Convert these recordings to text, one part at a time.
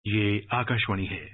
ये आकाशवाणी है।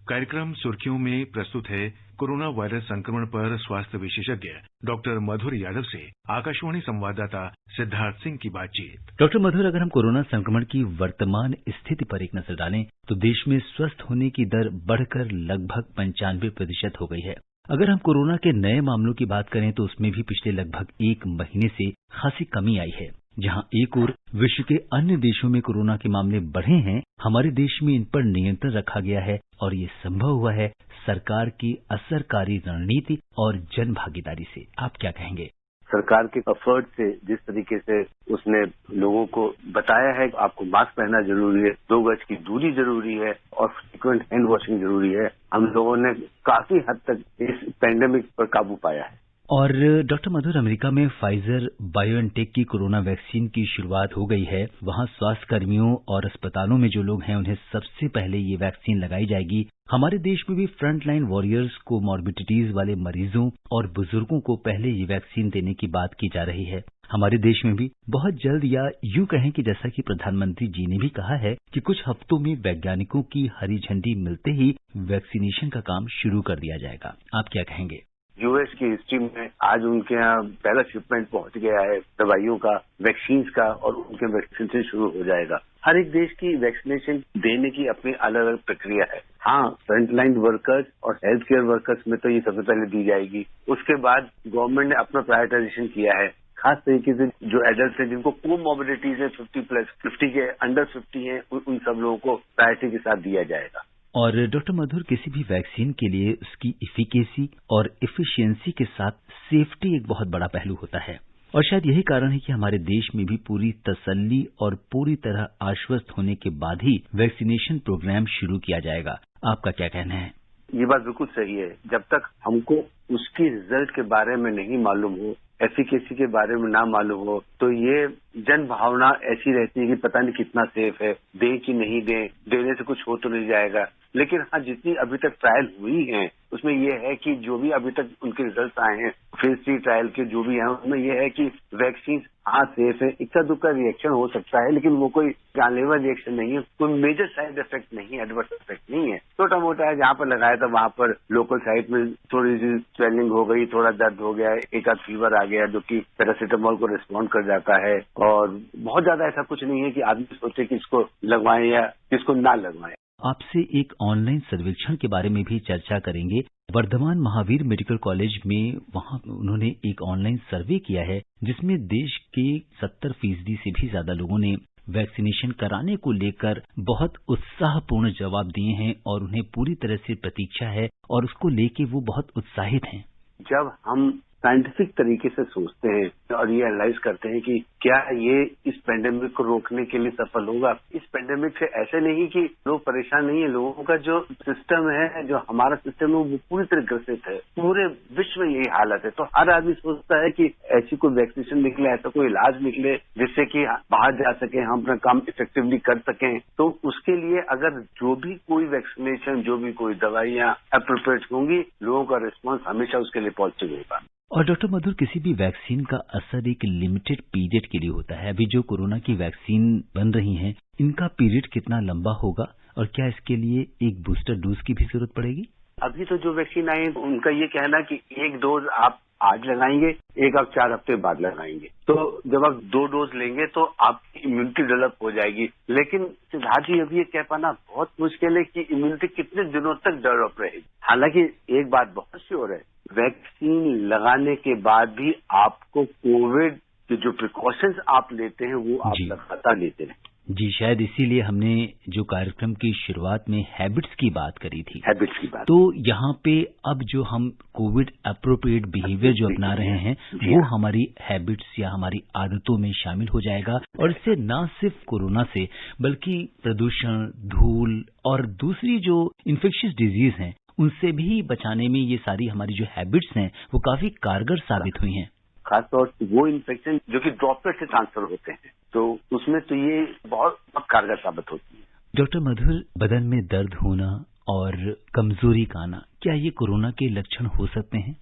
कार्यक्रम सुर्खियों में प्रस्तुत है कोरोना वायरस संक्रमण पर स्वास्थ्य विशेषज्ञ डॉक्टर मधुर यादव से आकाशवाणी संवाददाता सिद्धार्थ सिंह की बातचीत। डॉक्टर मधुर, अगर हम कोरोना संक्रमण की वर्तमान स्थिति पर एक नजर डालें तो देश में स्वस्थ होने की दर बढ़कर लगभग 95% हो गई है। अगर हम कोरोना के नए मामलों की बात करें तो उसमें भी पिछले लगभग एक महीने से खासी कमी आई है। जहां एक ओर विश्व के अन्य देशों में कोरोना के मामले बढ़े हैं, हमारे देश में इन पर नियंत्रण रखा गया है और ये संभव हुआ है सरकार की असरकारी रणनीति और जन भागीदारी से। आप क्या कहेंगे? सरकार के एफर्ट से जिस तरीके से उसने लोगों को बताया है आपको मास्क पहनना जरूरी है, 2 गज की दूरी जरूरी है और फ्रीक्वेंट हैंड वॉशिंग जरूरी है, हम लोगों ने काफी हद तक इस पैंडेमिक पर काबू पाया है। और डॉक्टर मधुर, अमेरिका में फाइजर बायोएनटेक की कोरोना वैक्सीन की शुरुआत हो गई है। वहां स्वास्थ्य कर्मियों और अस्पतालों में जो लोग हैं उन्हें सबसे पहले ये वैक्सीन लगाई जाएगी। हमारे देश में भी फ्रंटलाइन वॉरियर्स को मॉर्बिडिटीज वाले मरीजों और बुजुर्गों को पहले ये वैक्सीन देने की बात की जा रही है। हमारे देश में भी बहुत जल्द, या यूं कहें कि जैसा कि प्रधानमंत्री जी ने भी कहा है कि कुछ हफ्तों में वैज्ञानिकों की हरी झंडी मिलते ही वैक्सीनेशन का काम शुरू कर दिया जाएगा। आप क्या कहेंगे? यूएस की हिस्ट्री में आज उनके यहाँ पहला शिपमेंट पहुंच गया है दवाइयों का, वैक्सीन का, और उनके वैक्सीनेशन शुरू हो जाएगा। हर एक देश की वैक्सीनेशन देने की अपनी अलग अलग प्रक्रिया है। हाँ, फ्रंटलाइन वर्कर्स और हेल्थ केयर वर्कर्स में तो ये सबसे पहले दी जाएगी। उसके बाद गवर्नमेंट ने अपना प्रायोरिटाइजेशन किया है। खास तरीके से जो एडल्ट हैं जिनको कोमॉर्बिडिटीज है, 50+, 50 के अंडर 50 है, उन सब लोगों को प्रायोरिटी के साथ दिया जाएगा। और डॉक्टर मधुर, किसी भी वैक्सीन के लिए उसकी इफिकेसी और एफिशिएंसी के साथ सेफ्टी एक बहुत बड़ा पहलू होता है, और शायद यही कारण है कि हमारे देश में भी पूरी तसल्ली और पूरी तरह आश्वस्त होने के बाद ही वैक्सीनेशन प्रोग्राम शुरू किया जाएगा। आपका क्या कहना है? ये बात बिल्कुल सही है। जब तक हमको उसकी रिजल्ट के बारे में नहीं मालूम हो, एफिकेसी के बारे में ना मालूम हो, तो ये जन भावना ऐसी रहती है कि पता नहीं कितना सेफ है, दें कि नहीं दें, देने से कुछ हो तो नहीं जाएगा। लेकिन हाँ, जितनी अभी तक ट्रायल हुई हैं उसमें ये है कि जो भी अभी तक उनके रिजल्ट आए हैं फेज 3 ट्रायल के जो भी हैं, उसमें ये है कि वैक्सीन हाँ सेफ है। इक्का दुक्का रिएक्शन हो सकता है लेकिन वो कोई जानलेवा रिएक्शन नहीं है, कोई मेजर साइड इफेक्ट नहीं है, एडवर्स इफेक्ट नहीं है। छोटा मोटा है, जहाँ पर लगाया था वहां पर लोकल साइट में थोड़ी सी स्वेलिंग हो गई, थोड़ा दर्द हो गया, एक आध फीवर आ गया जो कि पैरासीटामोल को रिस्पॉन्ड कर जाता है, और बहुत ज्यादा ऐसा कुछ नहीं है कि आदमी सोचे कि इसको लगवाएं या इसको ना लगवाएं। आपसे एक ऑनलाइन सर्वेक्षण के बारे में भी चर्चा करेंगे। वर्धमान महावीर मेडिकल कॉलेज में वहां उन्होंने एक ऑनलाइन सर्वे किया है जिसमें देश के 70% से भी ज्यादा लोगों ने वैक्सीनेशन कराने को लेकर बहुत उत्साहपूर्ण जवाब दिए हैं और उन्हें पूरी तरह से प्रतीक्षा है और उसको लेके वो बहुत उत्साहित हैं। जब हम साइंटिफिक तरीके से सोचते हैं और ये एनालाइज करते हैं कि क्या ये इस पेंडेमिक को रोकने के लिए सफल होगा। इस पेंडेमिक से ऐसे नहीं कि लोग परेशान नहीं है, लोगों का जो सिस्टम है, जो हमारा सिस्टम है, वो पूरी तरह ग्रसित है। पूरे विश्व में यही हालत है। तो हर आदमी सोचता है कि ऐसी कोई वैक्सीनेशन निकले, ऐसा कोई इलाज निकले जिससे कि बाहर जा सके, हम अपना काम इफेक्टिवली कर सकें। तो उसके लिए अगर जो भी कोई वैक्सीनेशन, जो भी कोई दवाइयां एप्रोप्रिएट होंगी, लोगों का रिस्पॉन्स हमेशा उसके लिए पॉजिटिव होगा। और डॉक्टर मधुर, किसी भी वैक्सीन का असर एक लिमिटेड पीरियड के लिए होता है। अभी जो कोरोना की वैक्सीन बन रही हैं, इनका पीरियड कितना लंबा होगा और क्या इसके लिए एक बूस्टर डोज की भी जरूरत पड़ेगी? अभी तो जो वैक्सीन आई है उनका ये कहना कि एक डोज आप आज लगाएंगे, एक आप 4 हफ्ते बाद लगाएंगे। तो जब आप 2 डोज लेंगे तो आपकी इम्यूनिटी डेवलप हो जाएगी। लेकिन सिद्धार्थ जी, अभी ये कह पाना बहुत मुश्किल है कि इम्यूनिटी कितने दिनों तक डेवलप रहेगी। हालांकि एक बात बहुत श्योर है, वैक्सीन लगाने के बाद भी आपको कोविड के जो प्रिकॉशंस आप लेते हैं वो आप लगातार लेते रहें। जी, शायद इसीलिए हमने जो कार्यक्रम की शुरुआत में हैबिट्स की बात करी थी, हैबिट्स की बात, तो यहाँ पे अब जो हम कोविड अप्रोप्रिएट बिहेवियर जो अपना रहे हैं वो हमारी हैबिट्स या हमारी आदतों में शामिल हो जाएगा। और इससे न सिर्फ कोरोना से बल्कि प्रदूषण, धूल और दूसरी जो इन्फेक्शियस डिजीज हैं उनसे भी बचाने में ये सारी हमारी जो हैबिट्स हैं वो काफी कारगर साबित हुई हैं। खासतौर से वो इन्फेक्शन जो कि ड्रॉपलेट से ट्रांसफर होते हैं, तो उसमें तो ये बहुत कारगर साबित होती है। डॉक्टर मधुर, बदन में दर्द होना और कमजोरी का आना, क्या ये कोरोना के लक्षण हो सकते हैं?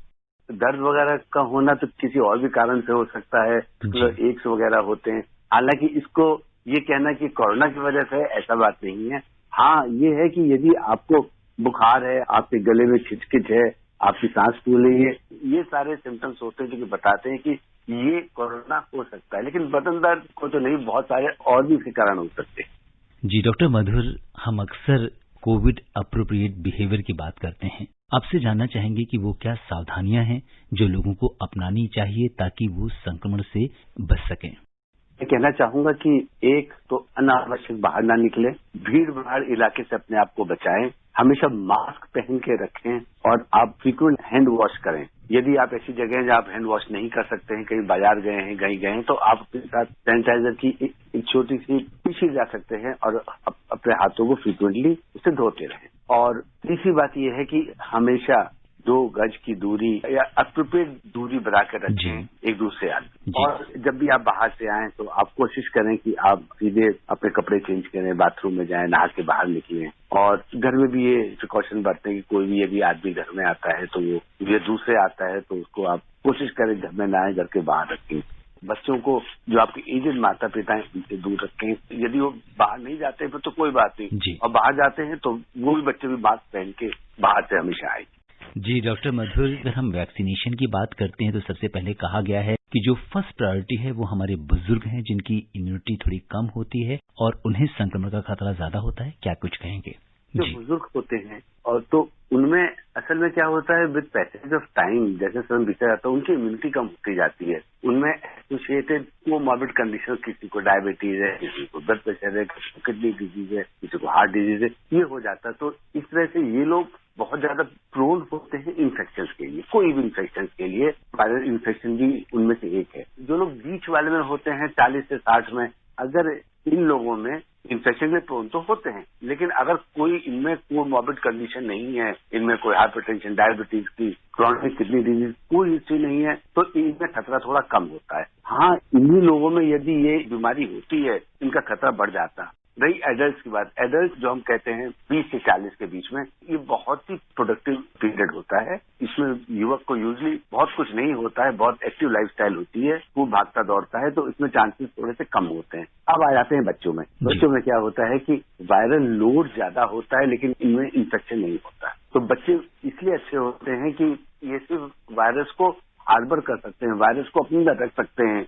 दर्द वगैरह का होना तो किसी और भी कारण से हो सकता है, एक्स वगैरह होते हैं। हालांकि इसको ये कहना कि कोरोना की वजह से ऐसा बात नहीं है। हाँ, ये है कि यदि आपको बुखार है, आपके गले में खिचखिच है, आपकी सांस फूल रही है, ये सारे सिम्टम्स होते हैं जो कि बताते हैं कि ये कोरोना हो सकता है। लेकिन बदन दर्द को तो नहीं, बहुत सारे और भी इसके कारण हो सकते हैं। जी डॉक्टर मधुर, हम अक्सर कोविड अप्रोप्रिएट बिहेवियर की बात करते हैं। आपसे जानना चाहेंगे कि वो क्या सावधानियां हैं जो लोगों को अपनानी चाहिए ताकि वो संक्रमण से बच सकें। मैं कहना चाहूंगा कि एक तो अनावश्यक बाहर ना निकले, भीड़ भाड़ इलाके से अपने आप को बचाएं, हमेशा मास्क पहन के रखें और आप फ्रीक्वेंट हैंड वॉश करें। यदि आप ऐसी जगह हैं जहां आप हैंड वॉश नहीं कर सकते हैं, कहीं बाजार गए हैं, कहीं गए हैं, तो आप अपने साथ सैनिटाइजर की एक छोटी सी शीशी जा सकते हैं और अपने हाथों को फ्रीक्वेंटली उससे धोते रहें। और तीसरी बात यह है कि हमेशा 2 गज की दूरी या अप्रोप्रिएट दूरी बना कर रखें एक दूसरे से। और जब भी आप बाहर से आएं तो आप कोशिश करें कि आप सीधे अपने कपड़े चेंज करें, बाथरूम में जाएं, नहा के बाहर निकलें। और घर में भी ये प्रिकॉशन बरतें कि कोई भी यदि आदमी घर में आता है तो वो ये दूसरे आता है तो उसको आप कोशिश करें घर में ना आए, घर के बाहर रखें। बच्चों को जो आपके एजेड माता पिता हैं उनसे दूर रखें। यदि वो बाहर नहीं जाते हैं तो कोई बात नहीं, और बाहर जाते हैं तो वो भी बच्चे भी मास्क पहन के बाहर से हमेशा आए। जी डॉक्टर मधुर, अगर हम वैक्सीनेशन की बात करते हैं तो सबसे पहले कहा गया है कि जो फर्स्ट प्रायोरिटी है वो हमारे बुजुर्ग हैं जिनकी इम्यूनिटी थोड़ी कम होती है और उन्हें संक्रमण का खतरा ज्यादा होता है। क्या कुछ कहेंगे? जो बुजुर्ग होते हैं और तो उनमें असल में क्या होता है, विद पैसेज ऑफ टाइम जैसे समय बीता जाता है उनकी इम्यूनिटी कम होती जाती है। उनमें एसोसिएटेड कोमॉर्बिड कंडीशन, किसी को डायबिटीज है, किसी को ब्लड प्रेशर है, किसी को किडनी डिजीज है, किसी को हार्ट डिजीज है, ये हो जाता है। तो इस तरह से ये लोग बहुत ज्यादा प्रोन होते हैं इन्फेक्शन के लिए। कोई भी इन्फेक्शन के लिए वायरल इन्फेक्शन भी उनमें से एक है। जो लोग बीच वाले में होते हैं 40 से 60 में, अगर इन लोगों में इन्फेक्शन के प्रोन तो होते हैं, लेकिन अगर कोई इनमें कोमॉर्बिड कंडीशन नहीं है, इनमें कोई हाइपरटेंशन, डायबिटीज की, क्रॉनिक किडनी डिजीज कोई हिस्ट्री नहीं है, तो इनमें खतरा थोड़ा कम होता है। हाँ, इन्हीं लोगों में यदि ये बीमारी होती है इनका खतरा बढ़ जाता है। रही एडल्ट की बात, एडल्ट जो हम कहते हैं 20 से 40 के बीच में, ये बहुत ही प्रोडक्टिव पीरियड होता है। इसमें युवक को यूजली बहुत कुछ नहीं होता है, बहुत एक्टिव लाइफस्टाइल होती है, वो भागता दौड़ता है, तो इसमें चांसेस थोड़े से कम होते हैं। अब आ जाते हैं बच्चों में। बच्चों में क्या होता है कि वायरल लोड ज्यादा होता है लेकिन इनमें इन्फेक्शन नहीं होता है। तो बच्चे इसलिए अच्छे होते हैं कि ये सिर्फ वायरस को हार्बर कर सकते हैं, वायरस को अपने अंदर रख सकते हैं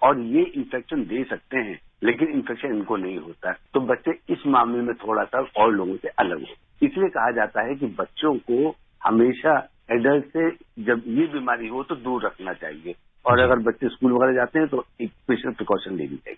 और ये इन्फेक्शन दे सकते हैं, लेकिन इन्फेक्शन इनको नहीं होता है। तो बच्चे इस मामले में थोड़ा सा और लोगों से अलग हो। इसलिए कहा जाता है कि बच्चों को हमेशा एडल्ट से जब ये बीमारी हो तो दूर रखना चाहिए, और अगर बच्चे स्कूल वगैरह जाते हैं तो एक स्पेशल प्रिकॉशन लेनी चाहिए।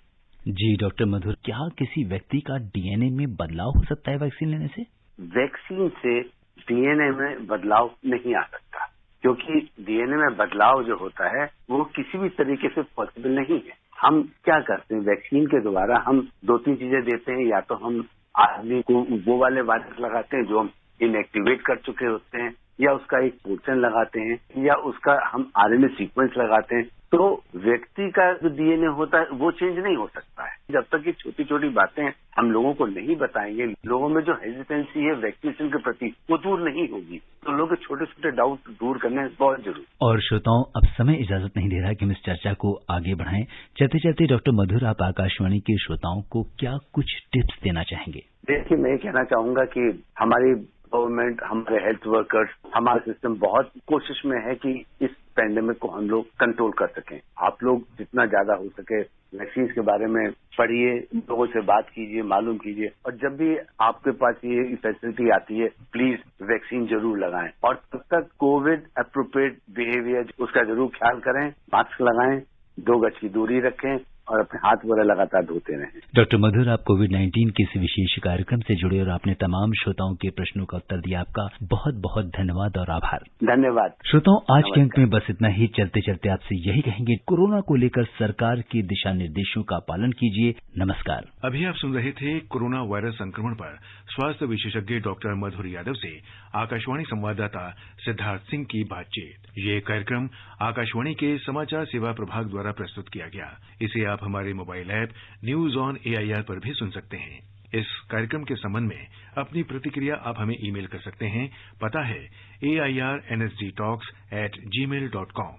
जी डॉक्टर मधुर, क्या किसी व्यक्ति का डीएनए में बदलाव हो सकता है वैक्सीन लेने से? वैक्सीन से डीएनए में बदलाव नहीं आ सकता, क्योंकि डीएनए में बदलाव जो होता है वो किसी भी तरीके से पॉसिबल नहीं है। हम क्या करते हैं, वैक्सीन के द्वारा हम 2-3 चीजें देते हैं। या तो हम आदमी को वो वाले वायरस लगाते हैं जो हम इनएक्टिवेट कर चुके होते हैं, या उसका एक पोर्शन लगाते हैं, या उसका हम आरएनए सीक्वेंस लगाते हैं। तो व्यक्ति का जो डीएनए होता है वो चेंज नहीं हो सकता है। जब तक ये छोटी छोटी बातें हम लोगों को नहीं बताएंगे, लोगों में जो हेजिटेंसी है वैक्सीनेशन के प्रति वो दूर नहीं होगी। तो लोगों के छोटे छोटे डाउट दूर करने बहुत जरूरी। और श्रोताओं, अब समय इजाजत नहीं दे रहा कि हम इस चर्चा को आगे बढ़ाएं। चलते चलते डॉक्टर मधुर, आप आकाशवाणी के श्रोताओं को क्या कुछ टिप्स देना चाहेंगे? देखिए, मैं कहना चाहूंगा कि हमारी गवर्नमेंट, हमारे हेल्थ वर्कर्स, हमारा सिस्टम बहुत कोशिश में है कि इस पैंडेमिक को हम लोग कंट्रोल कर सकें। आप लोग जितना ज्यादा हो सके वैक्सीन के बारे में पढ़िए, लोगों से बात कीजिए, मालूम कीजिए, और जब भी आपके पास ये फैसिलिटी आती है प्लीज वैक्सीन जरूर लगाएं। और तब तक कोविड अप्रोप्रिएट बिहेवियर उसका जरूर ख्याल करें, मास्क लगाएं, 2 गज की दूरी रखें और अपने हाथ वगैरह लगातार धोते रहें। डॉक्टर मधुर, आप कोविड-19 के इस विशेष कार्यक्रम से जुड़े और आपने तमाम श्रोताओं के प्रश्नों का उत्तर दिया। आपका बहुत बहुत धन्यवाद और आभार। धन्यवाद। श्रोताओं, आज के अंक में बस इतना ही। चलते चलते आपसे यही कहेंगे, कोरोना को लेकर सरकार के दिशा निर्देशों का पालन कीजिए। नमस्कार। अभी आप सुन रहे थे कोरोना वायरस संक्रमण पर स्वास्थ्य विशेषज्ञ डॉक्टर मधुर यादव से आकाशवाणी संवाददाता सिद्धार्थ सिंह की बातचीत। ये कार्यक्रम आकाशवाणी के समाचार सेवा प्रभाग द्वारा प्रस्तुत किया गया। इसे आप हमारे mobile app news on AIR पर भी सुन सकते हैं। इस कार्यक्रम के संबंध में अपनी प्रतिक्रिया आप हमें ईमेल कर सकते हैं। पता है airnsgtalks@gmail.com।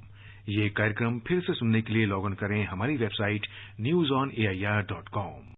ये कार्यक्रम फिर से सुनने के लिए लॉग इन करें हमारी वेबसाइट newsonair.com।